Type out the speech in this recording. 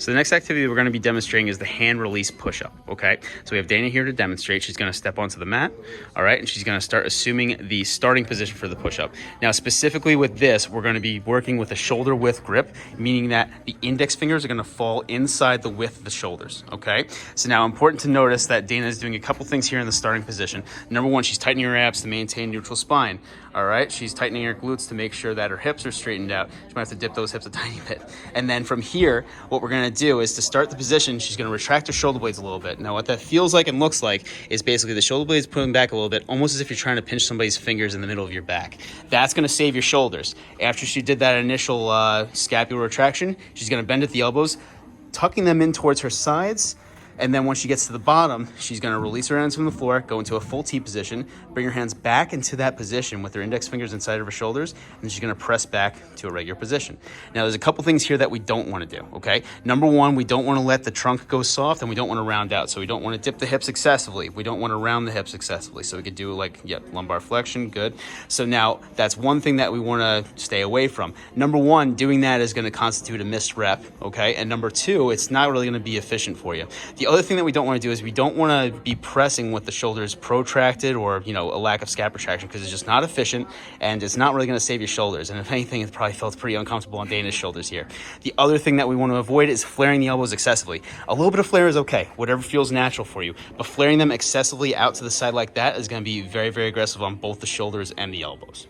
So the next activity we're going to be demonstrating is the hand release push-up, okay? So we have Dana here to demonstrate. She's going to step onto the mat, all right? And she's going to start assuming the starting position for the push-up. Now, specifically with this, we're going to be working with a shoulder width grip, meaning that the index fingers are going to fall inside the width of the shoulders, okay? So now important to notice that Dana is doing a couple things here in the starting position. Number one, she's tightening her abs to maintain neutral spine, all right? She's tightening her glutes to make sure that her hips are straightened out. She might have to dip those hips a tiny bit. And then from here, what we're going to do is to start the position, she's going to retract her shoulder blades a little bit. Now what that feels like and looks like is basically the shoulder blades pulling back a little bit, almost as if you're trying to pinch somebody's fingers in the middle of your back. That's going to save your shoulders. After she did that initial scapular retraction, she's going to bend at the elbows, tucking them in towards her sides. And then when she gets to the bottom, she's going to release her hands from the floor, go into a full T position, bring her hands back into that position with her index fingers inside of her shoulders, and she's going to press back to a regular position. Now, there's a couple things here that we don't want to do, okay? Number one, we don't want to let the trunk go soft, and we don't want to round out. So we don't want to dip the hips excessively. We don't want to round the hips excessively. So we could do lumbar flexion, good. So now that's one thing that we want to stay away from. Number one, doing that is going to constitute a missed rep, okay? And number two, it's not really going to be efficient for you. The other thing that we don't want to do is we don't want to be pressing with the shoulders protracted or, a lack of scap retraction, because it's just not efficient and it's not really going to save your shoulders. And if anything, it probably felt pretty uncomfortable on Dana's shoulders here. The other thing that we want to avoid is flaring the elbows excessively. A little bit of flare is okay, whatever feels natural for you, but flaring them excessively out to the side like that is going to be very, very aggressive on both the shoulders and the elbows.